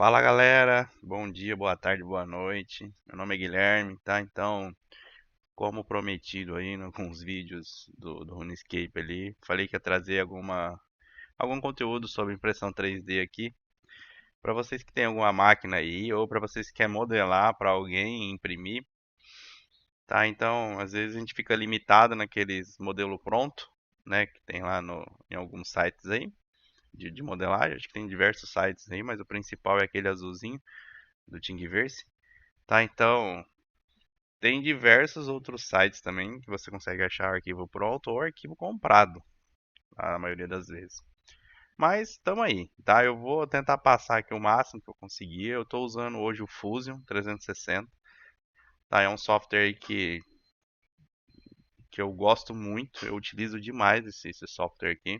Fala galera, bom dia, boa tarde, boa noite. Meu nome é Guilherme, tá? Então, como prometido aí em alguns vídeos do RuneScape ali, falei que ia trazer algum conteúdo sobre impressão 3D aqui. Para vocês que têm alguma máquina aí, ou para vocês que querem modelar para alguém e imprimir, tá? Então, às vezes a gente fica limitado naqueles modelo pronto, né? Que tem lá em alguns sites aí de modelagem. Acho que tem diversos sites aí, mas o principal é aquele azulzinho do Thingiverse. Tá, então tem diversos outros sites também que você consegue achar arquivo pronto ou arquivo comprado, a maioria das vezes. Mas estamos aí, tá? Eu vou tentar passar aqui o máximo que eu conseguir. Eu estou usando hoje o Fusion 360, tá? É um software aí que eu gosto muito, eu utilizo demais esse software aqui.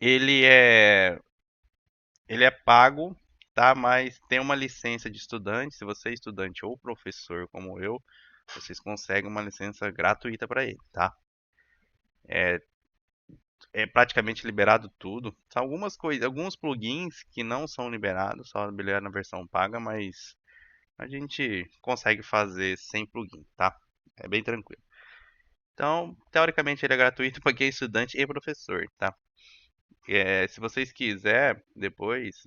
Ele é, ele é pago, tá? Mas tem uma licença de estudante. Se você é estudante ou professor como eu, vocês conseguem uma licença gratuita para ele, tá? É, é praticamente liberado tudo. São algumas coisas, alguns plugins que não são liberados, só liberado na versão paga, mas a gente consegue fazer sem plugin, tá? É bem tranquilo. Então, teoricamente ele é gratuito para quem é estudante e professor, tá? Se vocês quiserem, depois,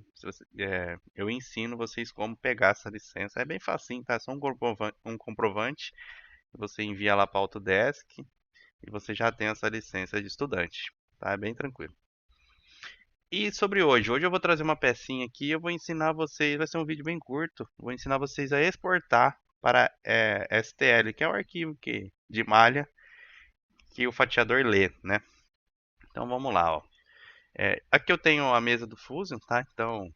eu ensino vocês como pegar essa licença. É bem facinho, tá? É só um comprovante que você envia lá para a Autodesk e você já tem essa licença de estudante, tá? É bem tranquilo. E sobre hoje eu vou trazer uma pecinha aqui, eu vou ensinar vocês, vai ser um vídeo bem curto, vou ensinar vocês a exportar para STL, que é o arquivo de malha que o fatiador lê, né? Então vamos lá, ó. Aqui eu tenho a mesa do Fusion, tá? Então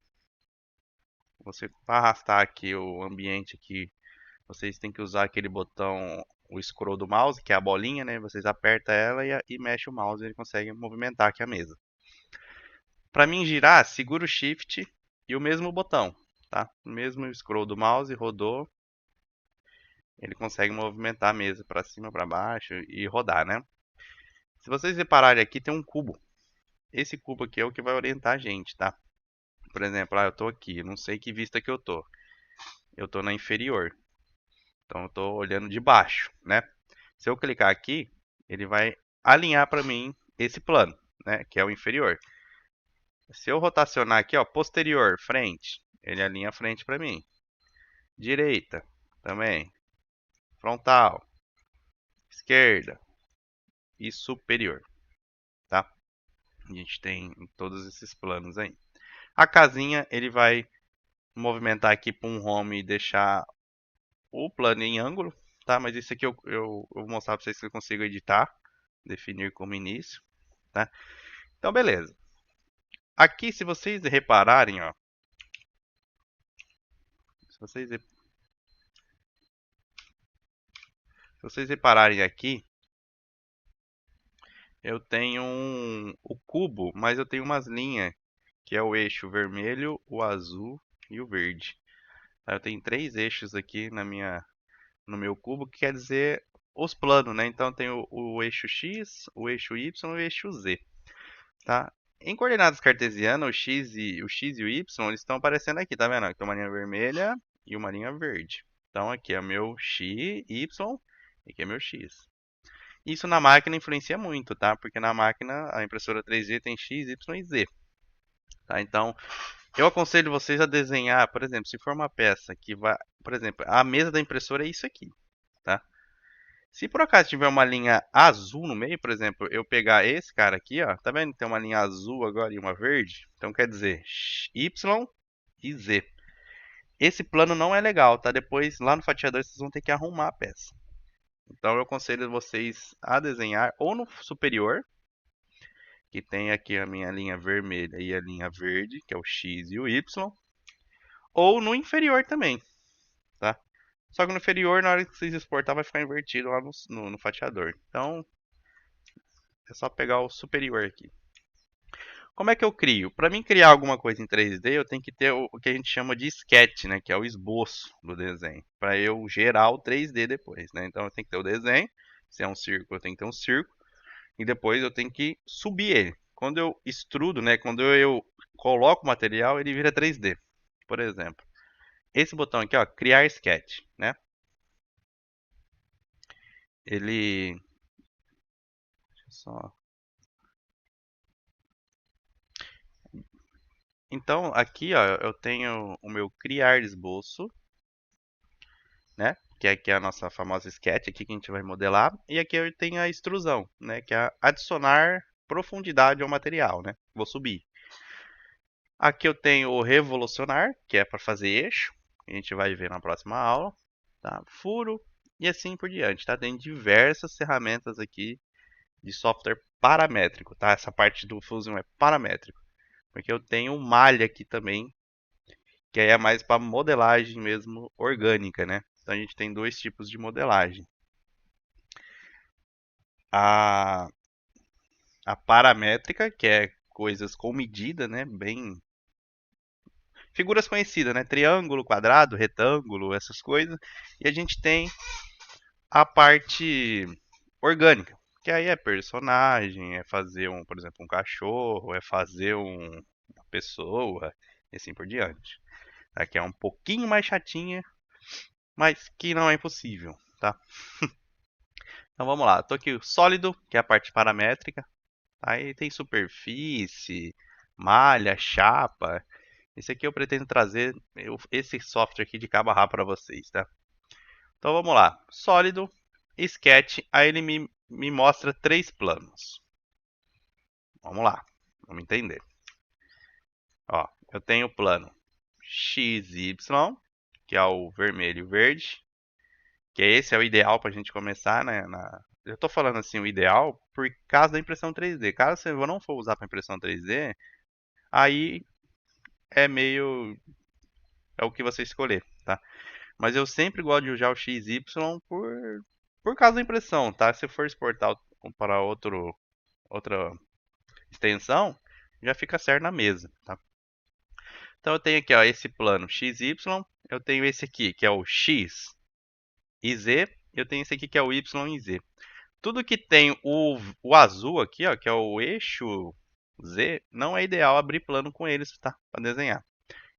você para arrastar aqui o ambiente aqui, vocês têm que usar aquele botão, o scroll do mouse, que é a bolinha, né? Vocês apertam ela e mexe o mouse e ele consegue movimentar aqui a mesa. Para mim girar, segura o Shift e o mesmo botão, tá? O mesmo scroll do mouse, rodou, ele consegue movimentar a mesa para cima, para baixo e rodar, né? Se vocês repararem aqui, tem um cubo. Esse cubo aqui é o que vai orientar a gente, tá? Por exemplo, eu tô aqui, não sei que vista que eu tô. Eu tô na inferior, então eu tô olhando de baixo, né? Se eu clicar aqui, ele vai alinhar para mim esse plano, né? Que é o inferior. Se eu rotacionar aqui, ó, posterior, frente, ele alinha a frente para mim. Direita, também. Frontal, esquerda e superior, tá? A gente tem todos esses planos aí. A casinha, ele vai movimentar aqui para um home e deixar o plano em ângulo, tá? Mas isso aqui eu vou mostrar para vocês que eu consigo editar, definir como início, tá? Então, beleza. Aqui, se vocês repararem, ó, se vocês, se vocês repararem aqui, eu tenho o cubo, mas eu tenho umas linhas, que é o eixo vermelho, o azul e o verde. Tá? Eu tenho três eixos aqui no meu cubo, que quer dizer os planos, né? Então eu tenho o eixo X, o eixo Y e o eixo Z, tá? Em coordenadas cartesianas, o X e o Y, eles estão aparecendo aqui, tá vendo? Aqui tem uma linha vermelha e uma linha verde. Então aqui é meu X, Y, e aqui é meu X. Isso na máquina influencia muito, tá? Porque na máquina a impressora 3D tem X, Y e Z, tá? Então, eu aconselho vocês a desenhar, por exemplo, se for uma peça que vai, por exemplo, a mesa da impressora é isso aqui, tá? Se por acaso tiver uma linha azul no meio, por exemplo, eu pegar esse cara aqui, ó, tá vendo? Tem uma linha azul agora e uma verde, então quer dizer Y e Z. Esse plano não é legal, tá? Depois lá no fatiador vocês vão ter que arrumar a peça. Então eu aconselho vocês a desenhar ou no superior, que tem aqui a minha linha vermelha e a linha verde, que é o X e o Y, ou no inferior também, tá? Só que no inferior, na hora que vocês exportar, vai ficar invertido lá no fatiador. Então é só pegar o superior aqui. Como é que eu crio? Para mim criar alguma coisa em 3D, eu tenho que ter o que a gente chama de sketch, né? Que é o esboço do desenho. Para eu gerar o 3D depois, né? Então eu tenho que ter o desenho. Se é um círculo, eu tenho que ter um círculo. E depois eu tenho que subir ele. Quando eu extrudo, né? Quando eu coloco o material, ele vira 3D. Por exemplo, esse botão aqui, ó, criar sketch, né? Ele... Deixa eu só... Então, aqui, ó, eu tenho o meu criar esboço, né? Que aqui é a nossa famosa sketch aqui que a gente vai modelar. E aqui eu tenho a extrusão, né? Que é adicionar profundidade ao material, né? Vou subir. Aqui eu tenho o revolucionar, que é para fazer eixo. A gente vai ver na próxima aula. Tá? Furo e assim por diante, tá? Tem diversas ferramentas aqui de software paramétrico, tá? Essa parte do Fusion é paramétrico. Porque eu tenho malha aqui também, que aí é mais para modelagem mesmo orgânica, né? Então a gente tem dois tipos de modelagem. A, a paramétrica, que é coisas com medida, né? Bem figuras conhecidas, né? Triângulo, quadrado, retângulo, essas coisas. E a gente tem a parte orgânica, que aí é personagem, é fazer um, por exemplo, um cachorro, é fazer uma pessoa, e assim por diante. Aqui é um pouquinho mais chatinha, mas que não é impossível, tá? Então vamos lá, tô aqui o sólido, que é a parte paramétrica. Aí tem superfície, malha, chapa. Esse aqui eu pretendo trazer esse software aqui de cabo a rabo para vocês, tá? Então vamos lá, sólido, sketch, aí ele me mostra três planos. Vamos lá, vamos entender. Ó, eu tenho o plano XY, que é o vermelho e o verde, que esse é o ideal para a gente começar, né? Eu estou falando assim o ideal por causa da impressão 3D. Caso você não for usar para impressão 3D, aí é meio é o que você escolher, tá? Mas eu sempre gosto de usar o XY por causa da impressão, tá? Se for exportar para outra extensão, já fica certo na mesa, tá? Então eu tenho aqui, ó, esse plano XY, eu tenho esse aqui, que é o X e Z, eu tenho esse aqui que é o Y e Z. Tudo que tem o azul aqui, ó, que é o eixo Z, não é ideal abrir plano com eles, tá? Para desenhar.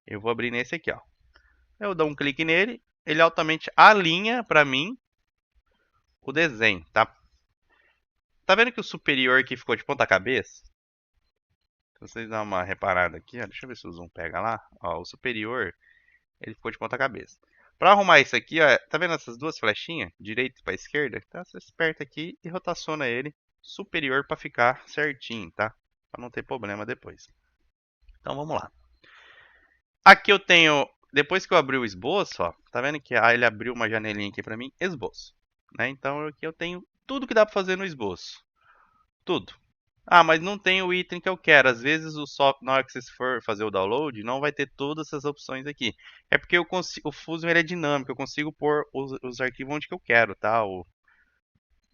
Eu vou abrir nesse aqui, ó. Eu dou um clique nele, ele altamente alinha para mim o desenho, tá? Tá vendo que o superior aqui ficou de ponta cabeça? Se vocês dão uma reparada aqui, ó, deixa eu ver se o zoom pega lá. Ó, o superior, ele ficou de ponta cabeça. Para arrumar isso aqui, ó, tá vendo essas duas flechinhas, direita para esquerda? Então você aperta aqui e rotaciona ele superior para ficar certinho, tá? Para não ter problema depois. Então vamos lá. Aqui eu tenho, depois que eu abri o esboço, ó, tá vendo que ele abriu uma janelinha aqui para mim, esboço, né? Então aqui eu tenho tudo que dá para fazer no esboço. Tudo. Ah, mas não tem o item que eu quero. Às vezes o software, na hora que você for fazer o download, não vai ter todas essas opções aqui. É porque o Fusion ele é dinâmico, eu consigo pôr os arquivos onde que eu quero, tá?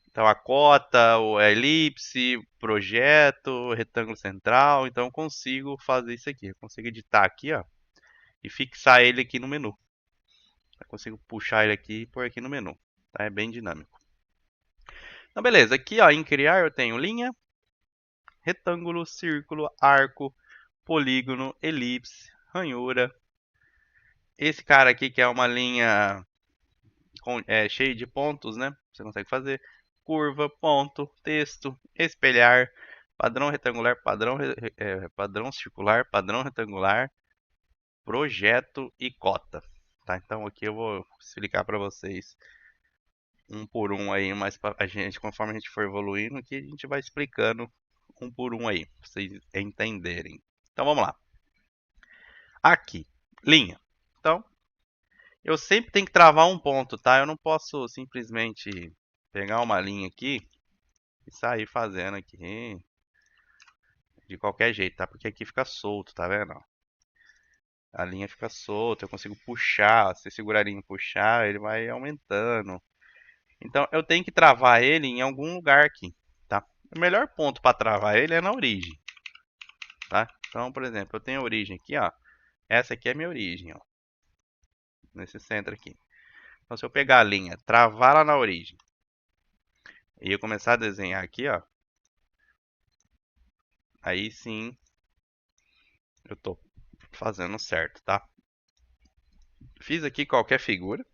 Então a cota, a elipse, projeto, o retângulo central. Então eu consigo fazer isso aqui. Eu consigo editar aqui, ó, e fixar ele aqui no menu. Eu consigo puxar ele aqui e pôr aqui no menu. Tá? É bem dinâmico. Então beleza, aqui ó, em criar eu tenho linha, retângulo, círculo, arco, polígono, elipse, ranhura. Esse cara aqui que é uma linha cheia de pontos, né? Você consegue fazer curva, ponto, texto, espelhar, padrão retangular, padrão circular, padrão retangular, projeto e cota. Tá? Então aqui eu vou explicar para vocês um por um aí, mas a gente, conforme a gente for evoluindo, aqui a gente vai explicando um por um aí, pra vocês entenderem. Então vamos lá. Aqui, linha. Então, eu sempre tenho que travar um ponto, tá? Eu não posso simplesmente pegar uma linha aqui e sair fazendo aqui de qualquer jeito, tá? Porque aqui fica solto, tá vendo? A linha fica solta, eu consigo puxar, se segurar e puxar, ele vai aumentando. Então eu tenho que travar ele em algum lugar aqui, tá? O melhor ponto para travar ele é na origem, tá? Então, por exemplo, eu tenho a origem aqui, ó. Essa aqui é a minha origem, ó. Nesse centro aqui. Então, se eu pegar a linha, travar lá na origem e eu começar a desenhar aqui, ó, aí sim eu tô fazendo certo, tá? Fiz aqui qualquer figura,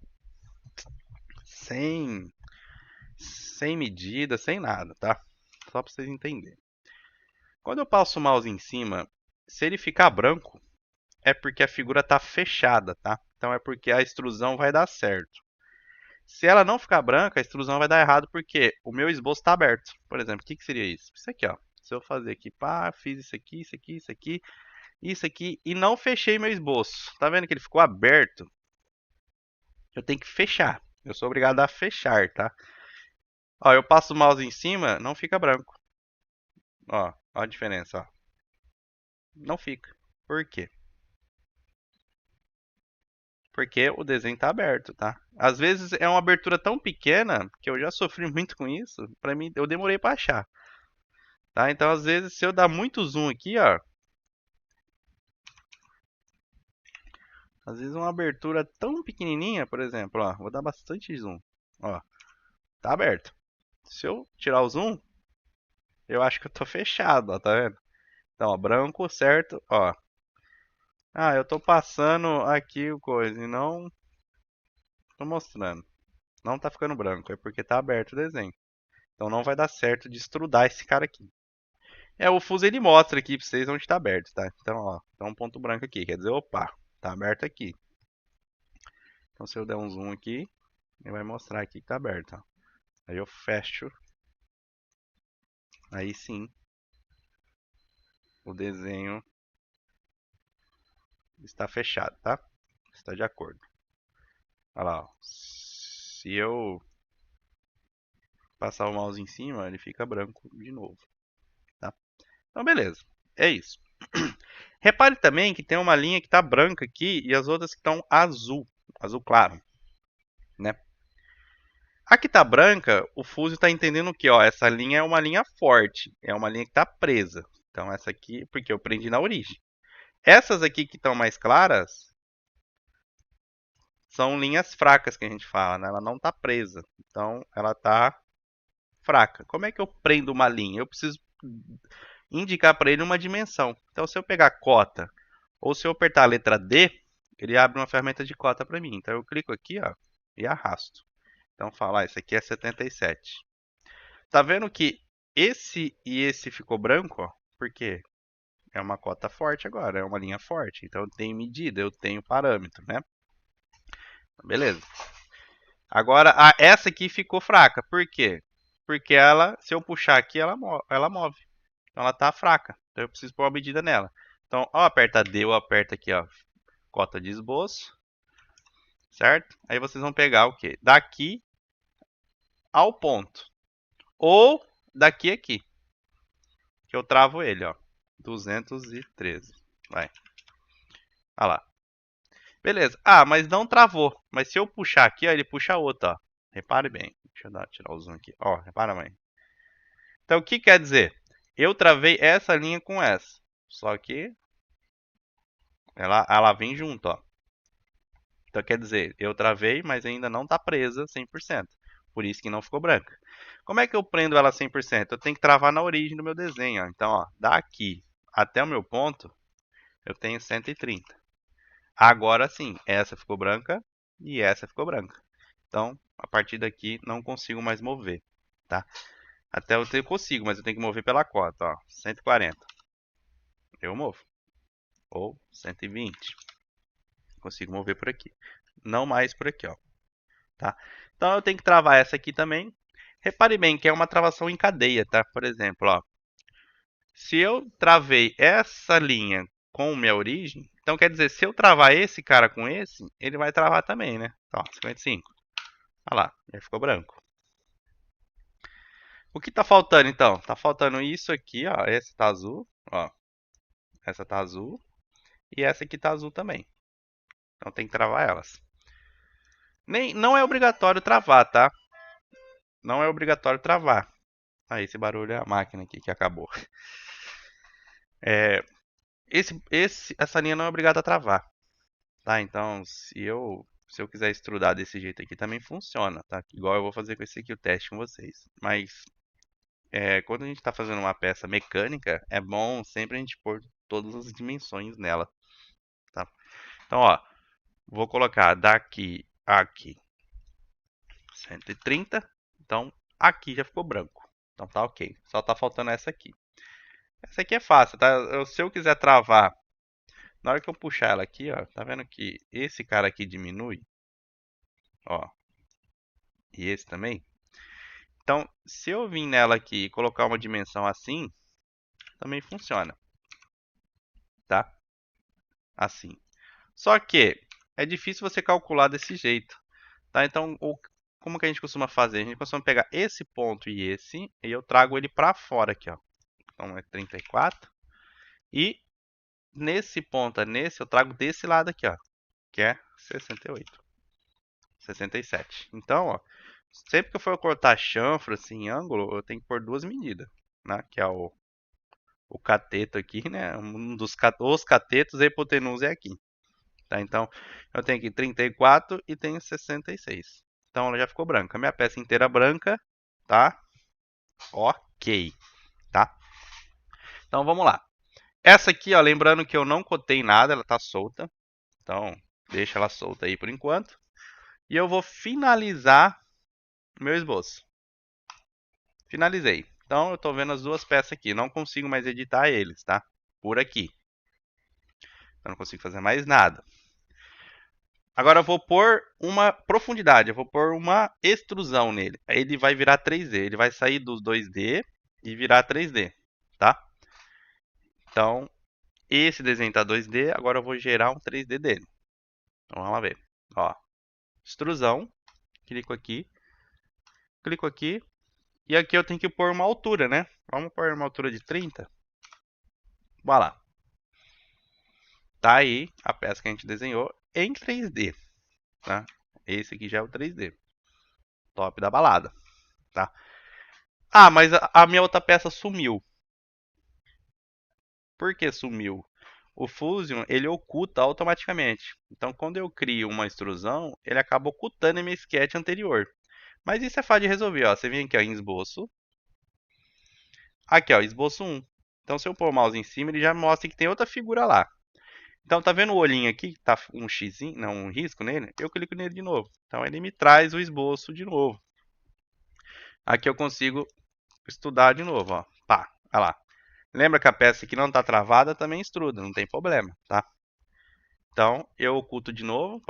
sem, sem medida, sem nada, tá? Só para vocês entenderem. Quando eu passo o mouse em cima, se ele ficar branco, é porque a figura está fechada, tá? Então é porque a extrusão vai dar certo. Se ela não ficar branca, a extrusão vai dar errado porque o meu esboço está aberto. Por exemplo, o que seria isso? Isso aqui, ó. Se eu fazer aqui, pá, fiz isso aqui, isso aqui, isso aqui e não fechei meu esboço. Tá vendo que ele ficou aberto? Eu tenho que fechar. Eu sou obrigado a fechar, tá? Ó, eu passo o mouse em cima, não fica branco. Ó a diferença, ó. Não fica. Por quê? Porque o desenho tá aberto, tá? Às vezes é uma abertura tão pequena que eu já sofri muito com isso. Pra mim, eu demorei pra achar, tá? Então, às vezes, se eu dar muito zoom aqui, ó, às vezes uma abertura tão pequenininha, por exemplo, ó, vou dar bastante zoom, ó, tá aberto. Se eu tirar o zoom, eu acho que eu tô fechado, ó, tá vendo? Então, ó, branco, certo, ó. Ah, eu tô passando aqui o coisa e não tô mostrando. Não tá ficando branco, é porque tá aberto o desenho. Então não vai dar certo de extrudar esse cara aqui. É, o fuso ele mostra aqui pra vocês onde tá aberto, tá? Então, ó, tá um ponto branco aqui, quer dizer, opa, tá aberto aqui. Então se eu der um zoom aqui, ele vai mostrar aqui que tá aberto, ó. Aí eu fecho, aí sim, o desenho está fechado, tá? Está de acordo. Olha lá, ó. Se eu passar o mouse em cima, ele fica branco de novo, tá? Então beleza, é isso. Repare também que tem uma linha que está branca aqui e as outras que estão azul, azul claro, né? A que está branca, o Fusio está entendendo que, ó, essa linha é uma linha forte, é uma linha que está presa. Então essa aqui, porque eu prendi na origem. Essas aqui que estão mais claras são linhas fracas que a gente fala, né? Ela não está presa, então ela está fraca. Como é que eu prendo uma linha? Eu preciso indicar para ele uma dimensão. Então se eu pegar cota ou se eu apertar a letra D, ele abre uma ferramenta de cota para mim. Então eu clico aqui, ó, e arrasto. Então fala, isso aqui é 77. Tá vendo que esse e esse ficou branco, ó? Porque é uma cota forte agora, é uma linha forte. Então eu tenho medida, eu tenho parâmetro, né? Beleza. Agora essa aqui ficou fraca. Por quê? Porque ela, se eu puxar aqui, ela move. Então ela tá fraca. Então eu preciso pôr uma medida nela. Então, ó, aperta D, eu aperto aqui, ó, cota de esboço, certo? Aí vocês vão pegar o quê? Daqui ao ponto. Ou daqui aqui. Que eu travo ele, ó. 213. Vai. Olha lá. Beleza. Ah, mas não travou. Mas se eu puxar aqui, ó, ele puxa outro, ó. Repare bem. Deixa eu tirar o zoom aqui. Ó, repara bem. Então, o que quer dizer? Eu travei essa linha com essa. Só que ela vem junto, ó. Então, quer dizer, eu travei, mas ainda não está presa 100%. Por isso que não ficou branca. Como é que eu prendo ela 100%? Eu tenho que travar na origem do meu desenho, ó. Então, ó, daqui até o meu ponto, eu tenho 130. Agora sim, essa ficou branca e essa ficou branca. Então, a partir daqui, não consigo mais mover, tá? Até eu consigo, mas eu tenho que mover pela cota, ó. 140. Eu movo. Ou 120. Consigo mover por aqui. Não mais por aqui, ó. Tá? Então, eu tenho que travar essa aqui também. Repare bem que é uma travação em cadeia, tá? Por exemplo, ó. Se eu travei essa linha com minha origem, então quer dizer, se eu travar esse cara com esse, ele vai travar também, né? Então, 55. Olha lá, já ficou branco. O que tá faltando então? Tá faltando isso aqui, ó. Esse tá azul, ó. Essa tá azul. E essa aqui tá azul também. Então tem que travar elas. Não é obrigatório travar, tá? Não é obrigatório travar. Ah, esse barulho é a máquina aqui que acabou. É, essa linha não é obrigada a travar, tá? Então, se eu quiser extrudar desse jeito aqui, também funciona, tá? Igual eu vou fazer com esse aqui, o teste com vocês. Mas, quando a gente está fazendo uma peça mecânica, é bom sempre a gente pôr todas as dimensões nela, tá? Então, ó, Vou colocar daqui a aqui 130. Então, aqui já ficou branco. Então tá ok. Só tá faltando essa aqui. Essa aqui é fácil, tá? Se eu quiser travar, na hora que eu puxar ela aqui, ó, tá vendo que esse cara aqui diminui? Ó, e esse também. Então, se eu vir nela aqui e colocar uma dimensão assim, também funciona, tá? Assim. Só que é difícil você calcular desse jeito, tá? Então, como que a gente costuma fazer? A gente costuma pegar esse ponto e eu trago ele para fora aqui, ó. Então é 34. E nesse ponto, nesse, eu trago desse lado aqui, ó, que é 68. 67. Então, ó, sempre que eu for cortar chanfro assim, em ângulo, eu tenho que pôr duas medidas, né? Que é o cateto aqui, né? Os catetos, a hipotenusa é aqui. Tá? Então, eu tenho aqui 34 e tenho 66. Então, ela já ficou branca. A minha peça inteira branca, tá? Ok, tá? Então, vamos lá. Essa aqui, ó, lembrando que eu não cotei nada, ela tá solta. Então, deixa ela solta aí por enquanto. E eu vou finalizar meu esboço. Finalizei. Então, eu tô vendo as duas peças aqui. Não consigo mais editar eles, tá? Por aqui. Eu não consigo fazer mais nada. Agora eu vou pôr uma profundidade, eu vou pôr uma extrusão nele. Aí ele vai virar 3D, ele vai sair dos 2D e virar 3D, tá? Então, esse desenho tá 2D, agora eu vou gerar um 3D dele. Então vamos lá ver. Ó, extrusão, clico aqui, e aqui eu tenho que pôr uma altura, né? Vamos pôr uma altura de 30. Vai lá. Tá aí a peça que a gente desenhou em 3D, tá? Esse aqui já é o 3D. Top da balada, tá? Ah, mas a minha outra peça sumiu. Por que sumiu? O Fusion, ele oculta automaticamente. Então, quando eu crio uma extrusão, ele acaba ocultando a minha sketch anterior. Mas isso é fácil de resolver, ó. Você vem aqui, ó, em esboço. Aqui, ó, esboço 1. Então, se eu pôr o mouse em cima, ele já mostra que tem outra figura lá. Então, tá vendo o olhinho aqui? Tá um xizinho, não, um risco nele? Eu clico nele de novo. Então, ele me traz o esboço de novo. Aqui eu consigo estudar de novo, ó. Pá, olha lá. Lembra que a peça aqui não está travada, também estruda, não tem problema, tá? Então, eu oculto de novo.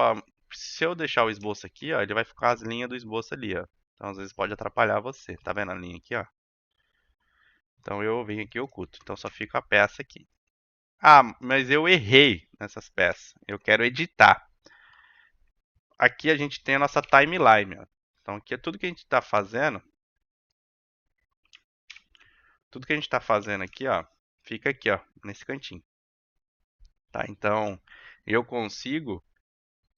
Se eu deixar o esboço aqui, ó, ele vai ficar as linhas do esboço ali, ó. Então, às vezes pode atrapalhar você. Tá vendo a linha aqui, ó? Então, eu venho aqui e oculto. Então, só fica a peça aqui. Ah, mas eu errei nessas peças. Eu quero editar. Aqui a gente tem a nossa timeline, ó. Então, aqui é tudo que a gente está fazendo. Tudo que a gente está fazendo aqui, ó, fica aqui, ó, nesse cantinho. Tá? Então, eu consigo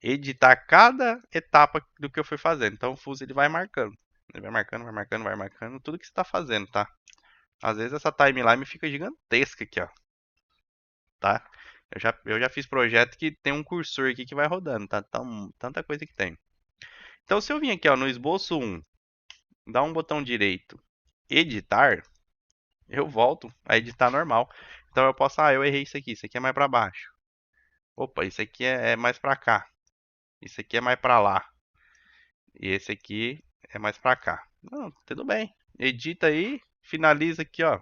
editar cada etapa do que eu fui fazendo. Então o Fuso ele vai marcando. Ele vai marcando, vai marcando, vai marcando tudo que você está fazendo, tá? Às vezes essa timeline fica gigantesca aqui, ó. Tá? Eu já fiz projeto que tem um cursor aqui que vai rodando, tá? Tanta coisa que tem. Então se eu vim aqui, ó, no esboço 1, dar um botão direito, editar, eu volto a editar normal. Então eu posso, eu errei isso aqui é mais para baixo. Opa, isso aqui é mais para cá. Isso aqui é mais para lá. E esse aqui é mais pra cá. Não, tudo bem. Edita aí, finaliza aqui, ó,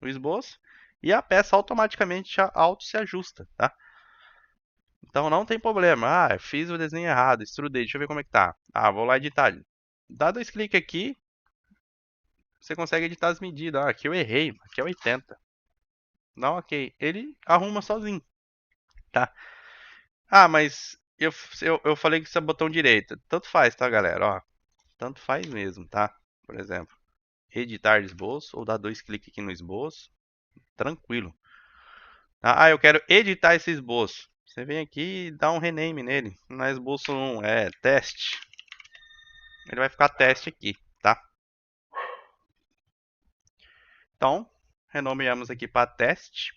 o esboço e a peça automaticamente auto se ajusta, tá? Então não tem problema. Ah, fiz o desenho errado, extrudei, deixa eu ver como é que tá. Ah, vou lá editar. Dá dois cliques aqui, você consegue editar as medidas. Ah, aqui eu errei, aqui é 80. Não, ok. Ele arruma sozinho, tá? Ah, mas eu falei que isso é botão direito. Tanto faz, tá, galera? Ó, tanto faz mesmo, tá? Por exemplo. Editar esboço ou dar dois cliques aqui no esboço, tranquilo. Eu quero editar esse esboço. Você vem aqui e dá um rename nele. Não é esboço 1, é teste. Ele vai ficar teste aqui, tá? Então, renomeamos aqui para teste.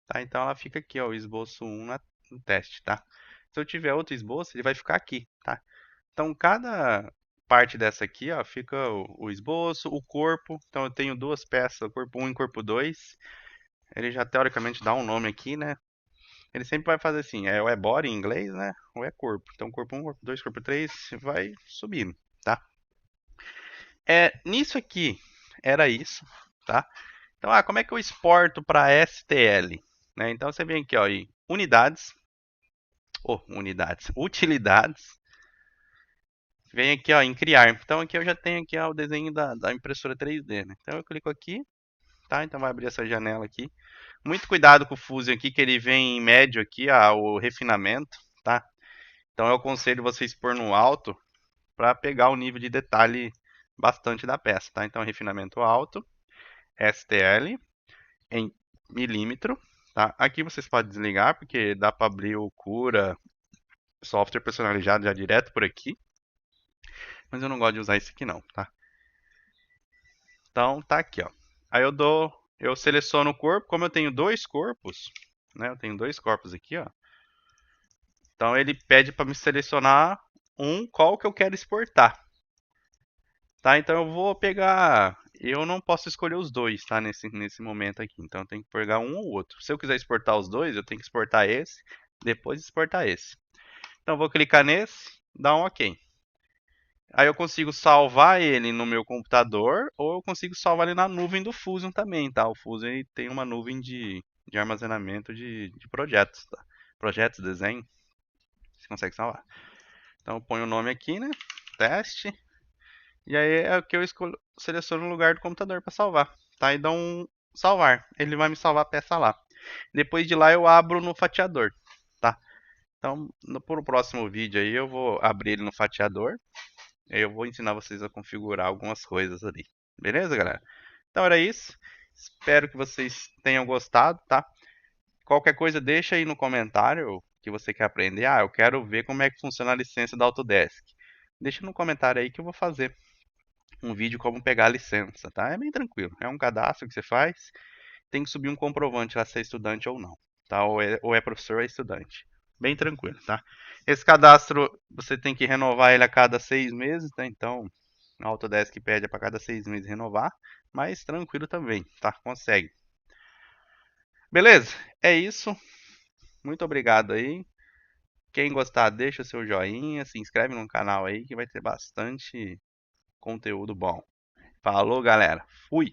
Tá? Então ela fica aqui, ó, o esboço 1 no teste, tá? Se eu tiver outro esboço, ele vai ficar aqui, tá? Então cada parte dessa aqui, ó, fica o esboço, o corpo. Então eu tenho duas peças, corpo 1 e corpo 2. Ele já teoricamente dá um nome aqui, né? ele sempre vai fazer assim, ou é body em inglês, né? Ou é corpo. Então corpo 1, corpo 2, corpo 3, vai subindo, tá? Nisso aqui, era isso, tá? Então, como é que eu exporto para STL? Né? Então você vem aqui, ó, em utilidades, vem aqui, ó, em criar. Então aqui eu já tenho aqui, ó, o desenho da impressora 3D, né? Então eu clico aqui, tá? Então vai abrir essa janela aqui. Muito cuidado com o Fusion aqui, que ele vem em médio aqui, o refinamento, tá? Então eu aconselho vocês pôr no alto para pegar o nível de detalhe bastante da peça, tá? Então refinamento alto, STL em milímetro, tá? Aqui vocês podem desligar porque dá para abrir o Cura software personalizado já direto por aqui, mas eu não gosto de usar esse aqui não, tá? Então tá aqui, ó. Aí eu seleciono o corpo, como eu tenho dois corpos, né? Eu tenho dois corpos aqui, ó. Então ele pede para me selecionar qual que eu quero exportar. Tá? Então eu vou pegar, eu não posso escolher os dois, tá? Nesse momento aqui. Então eu tenho que pegar um ou outro. Se eu quiser exportar os dois, eu tenho que exportar esse, depois exportar esse. Então eu vou clicar nesse, dar um OK. Aí eu consigo salvar ele no meu computador ou eu consigo salvar ele na nuvem do Fusion também, tá? O Fusion ele tem uma nuvem de armazenamento de projetos, tá? Projetos, desenho, você consegue salvar. Então eu ponho o nome aqui, né? Teste. E aí é o que eu seleciono o lugar do computador para salvar, tá? E dou um salvar. Ele vai me salvar a peça lá. Depois de lá eu abro no fatiador, tá? Então, pro próximo vídeo aí eu vou abrir ele no fatiador. Eu vou ensinar vocês a configurar algumas coisas ali. Beleza, galera? Então era isso. Espero que vocês tenham gostado, tá? Qualquer coisa deixa aí no comentário que você quer aprender. Eu quero ver como é que funciona a licença da Autodesk. Deixa no comentário aí que eu vou fazer um vídeo como pegar a licença, tá? É bem tranquilo. É um cadastro que você faz. Tem que subir um comprovante lá se é estudante ou não, tá? Ou é professor ou é estudante. Bem tranquilo, tá? Esse cadastro você tem que renovar ele a cada 6 meses, tá? Então a Autodesk pede para cada 6 meses renovar, mas tranquilo também, tá? Consegue. Beleza? É isso. Muito obrigado aí. Quem gostar, deixa o seu joinha, se inscreve no canal aí que vai ter bastante conteúdo bom. Falou, galera. Fui!